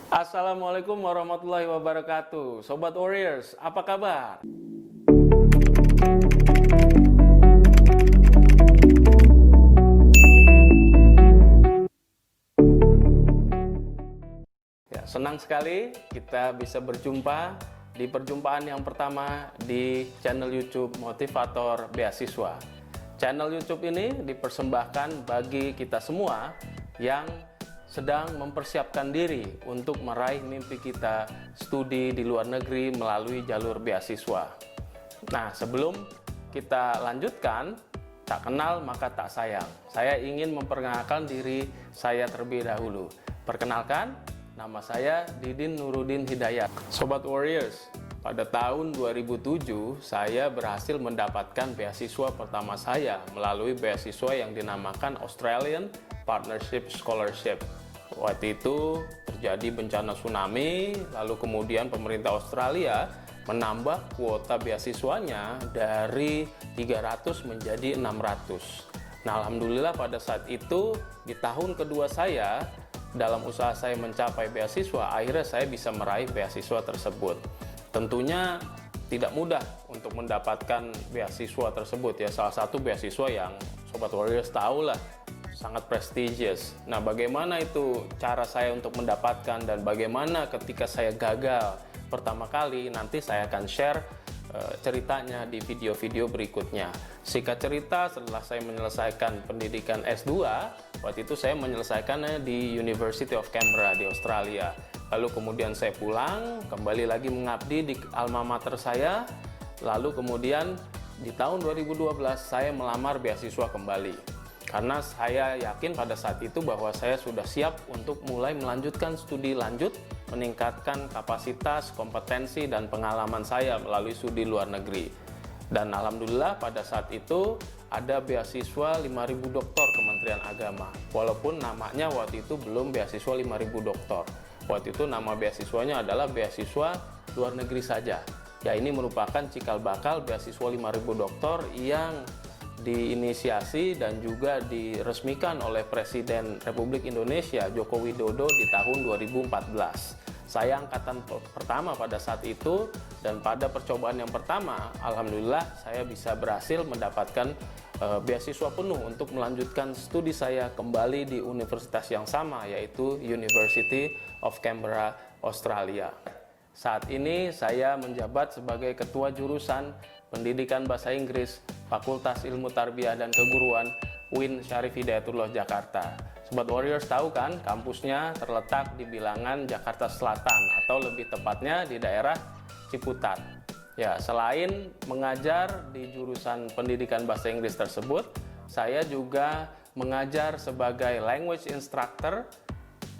Assalamualaikum warahmatullahi wabarakatuh. Sobat Warriors, apa kabar? Ya, senang sekali kita bisa berjumpa di perjumpaan yang pertama di channel YouTube Motivator Beasiswa. Channel YouTube ini dipersembahkan bagi kita semua yang sedang mempersiapkan diri untuk meraih mimpi kita studi di luar negeri melalui jalur beasiswa. Nah, sebelum kita lanjutkan, tak kenal maka tak sayang. Saya ingin memperkenalkan diri saya terlebih dahulu. Perkenalkan, nama saya Didin Nurudin Hidayat. Sobat Warriors, pada tahun 2007 saya berhasil mendapatkan beasiswa pertama saya melalui beasiswa yang dinamakan Australian Partnership Scholarship. Waktu itu terjadi bencana tsunami, lalu kemudian pemerintah Australia menambah kuota beasiswanya dari 300 menjadi 600. Nah, alhamdulillah pada saat itu di tahun kedua saya dalam usaha saya mencapai beasiswa, akhirnya saya bisa meraih beasiswa tersebut. Tentunya tidak mudah untuk mendapatkan beasiswa tersebut ya. Salah satu beasiswa yang Sobat Warriors tahu lah, sangat prestigious. Nah, bagaimana itu cara saya untuk mendapatkan dan bagaimana ketika saya gagal pertama kali, nanti saya akan share ceritanya di video-video berikutnya. Singkat cerita, setelah saya menyelesaikan pendidikan S2, waktu itu saya menyelesaikannya di University of Canberra di Australia. Lalu kemudian saya pulang, kembali lagi mengabdi di alma mater saya. Lalu kemudian di tahun 2012 saya melamar beasiswa kembali. Karena saya yakin pada saat itu bahwa saya sudah siap untuk mulai melanjutkan studi lanjut, meningkatkan kapasitas, kompetensi, dan pengalaman saya melalui studi luar negeri. Dan alhamdulillah pada saat itu ada beasiswa 5.000 doktor Kementerian Agama. Walaupun namanya waktu itu belum beasiswa 5.000 doktor. Waktu itu nama beasiswanya adalah beasiswa luar negeri saja. Ya, ini merupakan cikal bakal beasiswa 5.000 doktor yang diinisiasi dan juga diresmikan oleh Presiden Republik Indonesia Joko Widodo di tahun 2014. Saya angkatan pertama pada saat itu, dan pada percobaan yang pertama, alhamdulillah saya bisa berhasil mendapatkan beasiswa penuh untuk melanjutkan studi saya kembali di universitas yang sama, yaitu University of Canberra, Australia. Saat ini saya menjabat sebagai Ketua Jurusan Pendidikan Bahasa Inggris Fakultas Ilmu Tarbiyah dan Keguruan UIN Syarif Hidayatullah Jakarta. Sobat Warriors tahu kan, kampusnya terletak di Bilangan, Jakarta Selatan, atau lebih tepatnya di daerah Ciputat. Ya, selain mengajar di jurusan pendidikan bahasa Inggris tersebut, saya juga mengajar sebagai language instructor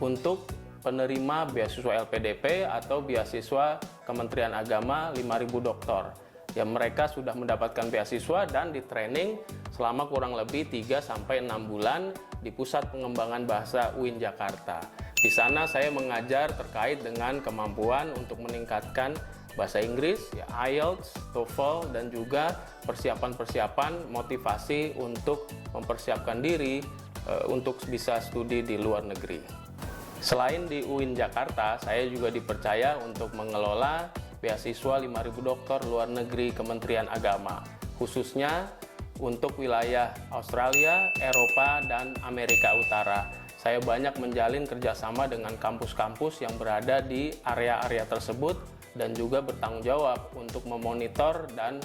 untuk penerima beasiswa LPDP atau beasiswa Kementerian Agama 5.000 doktor. Ya, mereka sudah mendapatkan beasiswa dan di training selama kurang lebih 3-6 bulan di Pusat Pengembangan Bahasa UIN Jakarta. Di sana saya mengajar terkait dengan kemampuan untuk meningkatkan bahasa Inggris, ya, IELTS, TOEFL, dan juga persiapan-persiapan motivasi untuk mempersiapkan diri untuk bisa studi di luar negeri. Selain di UIN Jakarta, saya juga dipercaya untuk mengelola beasiswa 5.000 doktor luar negeri Kementerian Agama, khususnya untuk wilayah Australia, Eropa, dan Amerika Utara. Saya banyak menjalin kerjasama dengan kampus-kampus yang berada di area-area tersebut dan juga bertanggung jawab untuk memonitor dan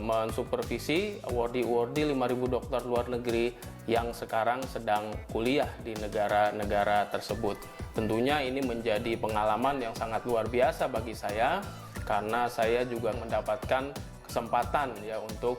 mensupervisi awardee 5.000 dokter luar negeri yang sekarang sedang kuliah di negara-negara tersebut. Tentunya ini menjadi pengalaman yang sangat luar biasa bagi saya, karena saya juga mendapatkan kesempatan ya untuk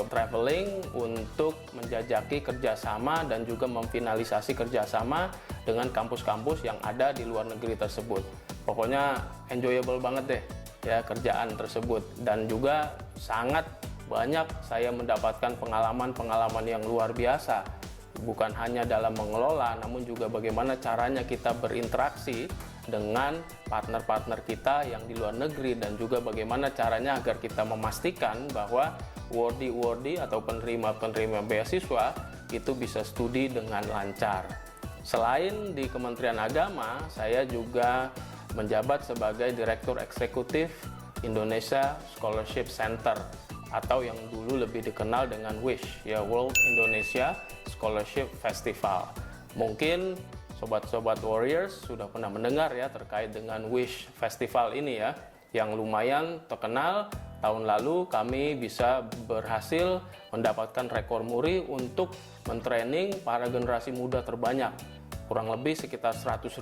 traveling, untuk menjajaki kerjasama dan juga memfinalisasi kerjasama dengan kampus-kampus yang ada di luar negeri tersebut. Pokoknya enjoyable banget deh ya kerjaan tersebut, dan juga sangat banyak saya mendapatkan pengalaman-pengalaman yang luar biasa, bukan hanya dalam mengelola, namun juga bagaimana caranya kita berinteraksi dengan partner-partner kita yang di luar negeri, dan juga bagaimana caranya agar kita memastikan bahwa awardee atau penerima-penerima beasiswa itu bisa studi dengan lancar. Selain di Kementerian Agama, saya juga menjabat sebagai Direktur Eksekutif Indonesia Scholarship Center atau yang dulu lebih dikenal dengan WISH, ya, World Indonesia Scholarship Festival. Mungkin sobat-sobat Warriors sudah pernah mendengar ya terkait dengan WISH Festival ini ya, yang lumayan terkenal. Tahun lalu kami bisa berhasil mendapatkan rekor muri untuk mentraining para generasi muda terbanyak. Kurang lebih sekitar 100.000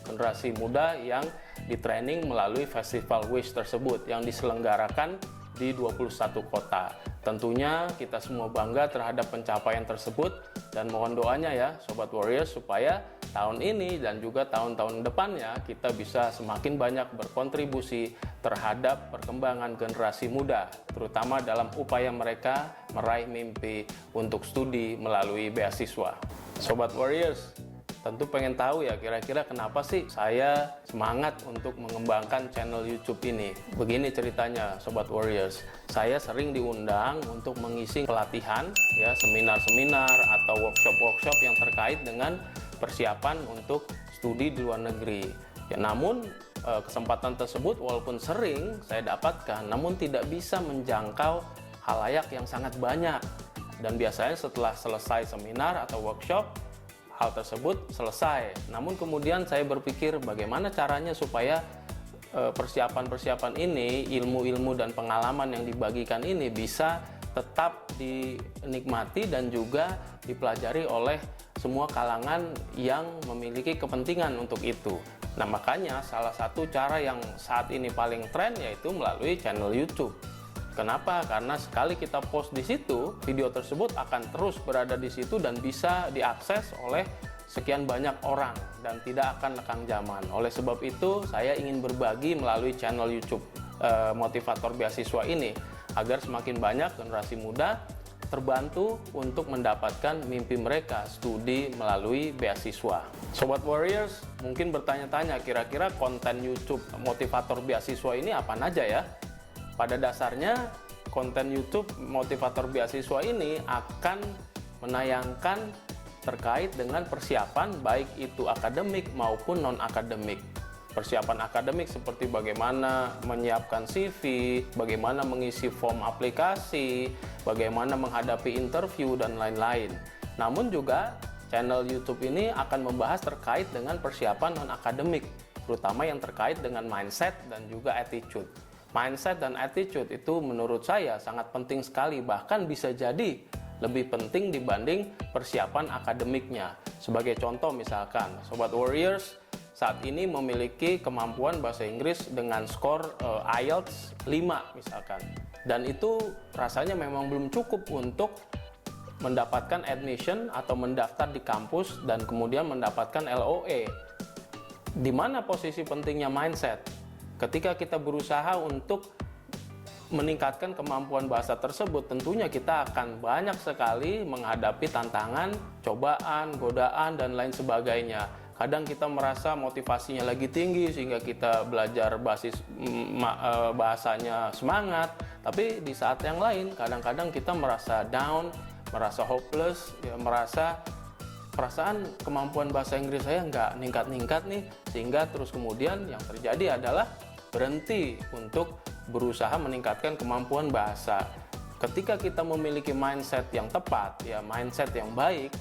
generasi muda yang ditraining melalui festival WISH tersebut yang diselenggarakan di 21 kota. Tentunya kita semua bangga terhadap pencapaian tersebut dan mohon doanya ya Sobat Warriors supaya tahun ini dan juga tahun-tahun depannya kita bisa semakin banyak berkontribusi terhadap perkembangan generasi muda, terutama dalam upaya mereka meraih mimpi untuk studi melalui beasiswa. Sobat Warriors, tentu pengen tahu ya kira-kira kenapa sih saya semangat untuk mengembangkan channel YouTube ini. Begini ceritanya Sobat Warriors, saya sering diundang untuk mengisi pelatihan ya, seminar-seminar atau workshop-workshop yang terkait dengan persiapan untuk studi di luar negeri. Ya, namun kesempatan tersebut walaupun sering saya dapatkan, namun tidak bisa menjangkau khalayak yang sangat banyak. Dan biasanya setelah selesai seminar atau workshop, hal tersebut selesai. Namun kemudian saya berpikir bagaimana caranya supaya persiapan-persiapan ini, ilmu-ilmu dan pengalaman yang dibagikan ini bisa tetap dinikmati dan juga dipelajari oleh semua kalangan yang memiliki kepentingan untuk itu. Nah, makanya salah satu cara yang saat ini paling tren yaitu melalui channel YouTube. Kenapa? Karena sekali kita post di situ, video tersebut akan terus berada di situ dan bisa diakses oleh sekian banyak orang dan tidak akan lekang zaman. Oleh sebab itu, saya ingin berbagi melalui channel YouTube Motivator Beasiswa ini agar semakin banyak generasi muda terbantu untuk mendapatkan mimpi mereka studi melalui beasiswa. Sobat Warriors mungkin bertanya-tanya kira-kira konten YouTube Motivator Beasiswa ini apa aja ya? Pada dasarnya konten YouTube Motivator Beasiswa ini akan menayangkan terkait dengan persiapan baik itu akademik maupun non-akademik. Persiapan akademik seperti bagaimana menyiapkan CV, bagaimana mengisi form aplikasi, bagaimana menghadapi interview, dan lain-lain. Namun juga channel YouTube ini akan membahas terkait dengan persiapan non-akademik, terutama yang terkait dengan mindset dan juga attitude. Mindset dan attitude itu menurut saya sangat penting sekali, bahkan bisa jadi lebih penting dibanding persiapan akademiknya. Sebagai contoh misalkan, Sobat Warriors saat ini memiliki kemampuan bahasa Inggris dengan skor IELTS 5 misalkan. Dan itu rasanya memang belum cukup untuk mendapatkan admission atau mendaftar di kampus dan kemudian mendapatkan LOE. Di mana posisi pentingnya mindset? Ketika kita berusaha untuk meningkatkan kemampuan bahasa tersebut, tentunya kita akan banyak sekali menghadapi tantangan, cobaan, godaan, dan lain sebagainya. Kadang kita merasa motivasinya lagi tinggi sehingga kita belajar bahasanya semangat, tapi di saat yang lain kadang-kadang kita merasa down, merasa hopeless, ya, merasa perasaan kemampuan bahasa Inggris saya nggak ningkat-ningkat nih, sehingga terus kemudian yang terjadi adalah berhenti untuk berusaha meningkatkan kemampuan bahasa. Ketika kita memiliki mindset yang tepat, ya mindset yang baik,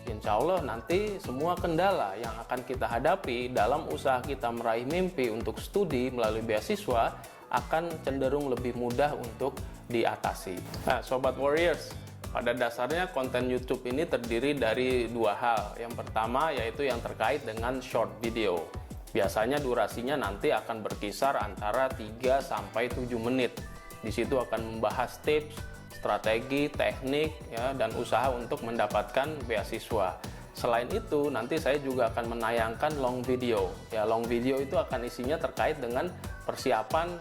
insya Allah nanti semua kendala yang akan kita hadapi dalam usaha kita meraih mimpi untuk studi melalui beasiswa akan cenderung lebih mudah untuk diatasi. Nah, Sobat Warriors, pada dasarnya konten YouTube ini terdiri dari dua hal. Yang pertama yaitu yang terkait dengan short video. Biasanya durasinya nanti akan berkisar antara 3-7 menit. Di situ akan membahas tips, strategi, teknik, ya, dan usaha untuk mendapatkan beasiswa. Selain itu, nanti saya juga akan menayangkan long video. Ya, long video itu akan isinya terkait dengan persiapan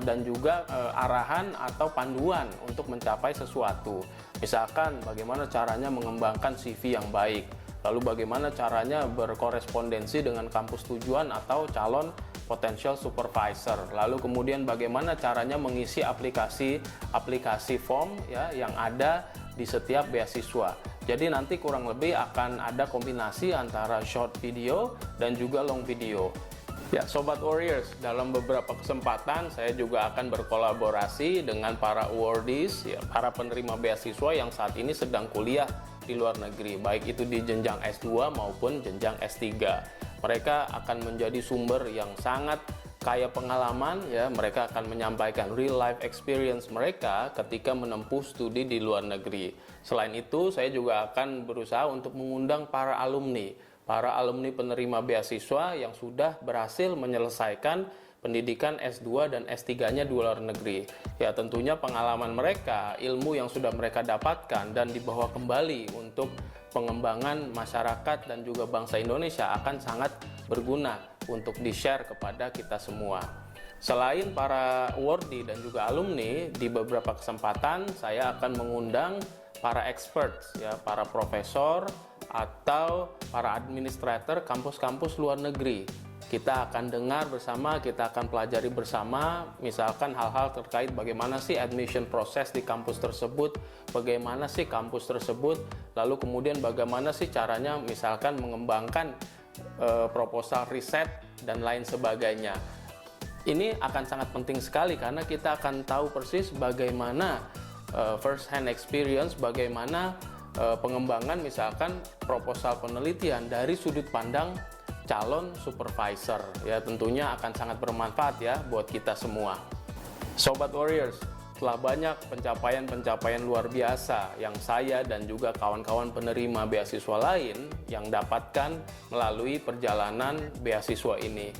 dan juga arahan atau panduan untuk mencapai sesuatu. Misalkan bagaimana caranya mengembangkan CV yang baik, lalu bagaimana caranya berkorespondensi dengan kampus tujuan atau calon potential supervisor, lalu kemudian bagaimana caranya mengisi aplikasi form ya yang ada di setiap beasiswa. Jadi nanti kurang lebih akan ada kombinasi antara short video dan juga long video. Ya, Sobat Warriors, dalam beberapa kesempatan saya juga akan berkolaborasi dengan para awardees, ya, para penerima beasiswa yang saat ini sedang kuliah di luar negeri, baik itu di jenjang S2 maupun jenjang S3. Mereka akan menjadi sumber yang sangat kaya pengalaman, ya. Mereka akan menyampaikan real life experience mereka ketika menempuh studi di luar negeri. Selain itu, saya juga akan berusaha untuk mengundang para alumni penerima beasiswa yang sudah berhasil menyelesaikan pendidikan S2 dan S3-nya di luar negeri. Ya, tentunya pengalaman mereka, ilmu yang sudah mereka dapatkan dan dibawa kembali untuk pengembangan masyarakat dan juga bangsa Indonesia akan sangat berguna untuk di-share kepada kita semua. Selain para awardee dan juga alumni, di beberapa kesempatan saya akan mengundang para experts, ya, para profesor atau para administrator kampus-kampus luar negeri. Kita akan dengar bersama, kita akan pelajari bersama, misalkan hal-hal terkait bagaimana sih admission proses di kampus tersebut, bagaimana sih kampus tersebut, lalu kemudian bagaimana sih caranya misalkan mengembangkan proposal riset dan lain sebagainya. Ini akan sangat penting sekali karena kita akan tahu persis bagaimana first hand experience, bagaimana pengembangan misalkan proposal penelitian dari sudut pandang calon supervisor. Ya, tentunya akan sangat bermanfaat ya buat kita semua. Sobat Warriors, setelah banyak pencapaian-pencapaian luar biasa yang saya dan juga kawan-kawan penerima beasiswa lain yang dapatkan melalui perjalanan beasiswa ini,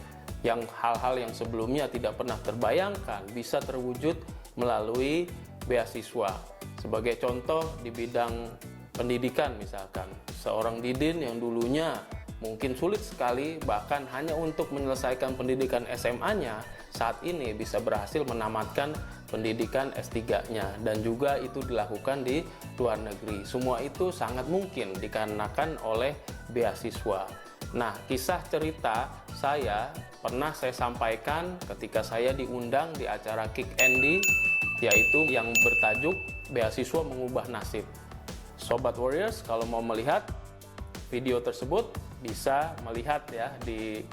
yang hal-hal yang sebelumnya tidak pernah terbayangkan bisa terwujud melalui beasiswa. Sebagai contoh di bidang pendidikan misalkan, seorang Didin yang dulunya mungkin sulit sekali bahkan hanya untuk menyelesaikan pendidikan SMA-nya, saat ini bisa berhasil menamatkan pendidikan S3-nya dan juga itu dilakukan di luar negeri. Semua itu sangat mungkin dikarenakan oleh beasiswa. Nah, kisah cerita saya pernah saya sampaikan ketika saya diundang di acara Kick Andy, yaitu yang bertajuk Beasiswa Mengubah Nasib. Sobat Warriors, kalau mau melihat video tersebut bisa melihat ya di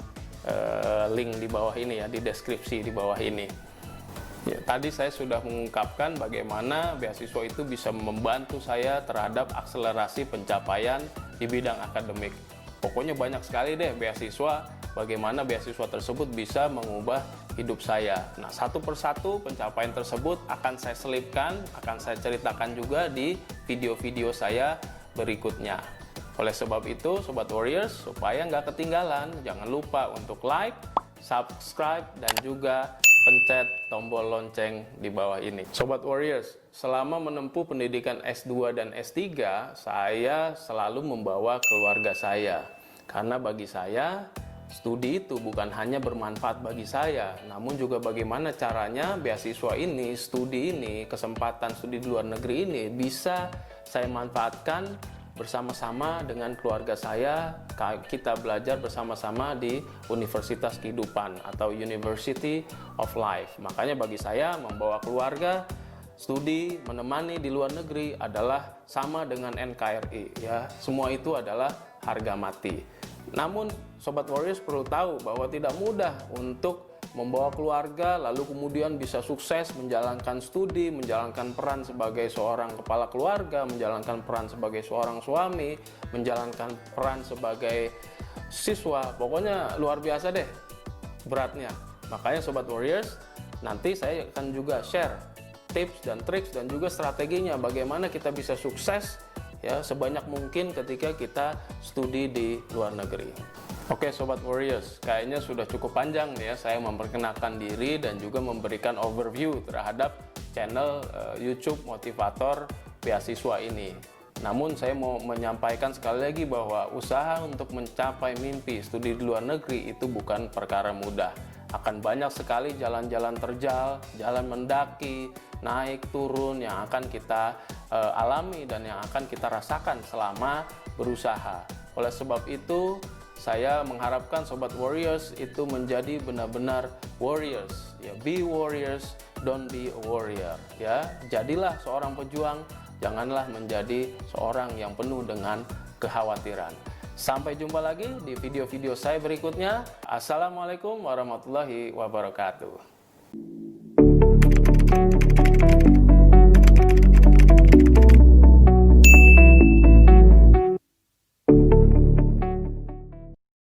link di bawah ini ya, di deskripsi di bawah ini. Ya, tadi saya sudah mengungkapkan bagaimana beasiswa itu bisa membantu saya terhadap akselerasi pencapaian di bidang akademik. Pokoknya banyak sekali deh beasiswa, bagaimana beasiswa tersebut bisa mengubah hidup saya. Nah, satu persatu pencapaian tersebut akan saya selipkan, akan saya ceritakan juga di video-video saya berikutnya. Oleh sebab itu, Sobat Warriors, supaya nggak ketinggalan, jangan lupa untuk like, subscribe, dan juga pencet tombol lonceng di bawah ini. Sobat Warriors, selama menempuh pendidikan S2 dan S3, saya selalu membawa keluarga saya. Karena bagi saya, studi itu bukan hanya bermanfaat bagi saya, namun juga bagaimana caranya beasiswa ini, studi ini, kesempatan studi di luar negeri ini bisa saya manfaatkan bersama-sama dengan keluarga saya. Kita belajar bersama-sama di Universitas Kehidupan atau University of Life. Makanya bagi saya membawa keluarga studi, menemani di luar negeri adalah sama dengan NKRI ya. Semua itu adalah harga mati. Namun Sobat Warriors perlu tahu bahwa tidak mudah untuk membawa keluarga lalu kemudian bisa sukses menjalankan studi, menjalankan peran sebagai seorang kepala keluarga, menjalankan peran sebagai seorang suami, menjalankan peran sebagai siswa. Pokoknya luar biasa deh beratnya. Makanya Sobat Warriors, nanti saya akan juga share tips dan triks dan juga strateginya bagaimana kita bisa sukses ya sebanyak mungkin ketika kita studi di luar negeri. Oke Sobat Warriors, kayaknya sudah cukup panjang nih ya saya memperkenalkan diri dan juga memberikan overview terhadap channel YouTube Motivator Beasiswa ini. Namun saya mau menyampaikan sekali lagi bahwa usaha untuk mencapai mimpi studi di luar negeri itu bukan perkara mudah. Akan banyak sekali jalan-jalan terjal, jalan mendaki, naik turun yang akan kita alami dan yang akan kita rasakan selama berusaha. Oleh sebab itu, saya mengharapkan Sobat Warriors itu menjadi benar-benar warriors. Ya, be warriors, don't be a warrior. Ya, jadilah seorang pejuang, janganlah menjadi seorang yang penuh dengan kekhawatiran. Sampai jumpa lagi di video-video saya berikutnya. Assalamualaikum warahmatullahi wabarakatuh.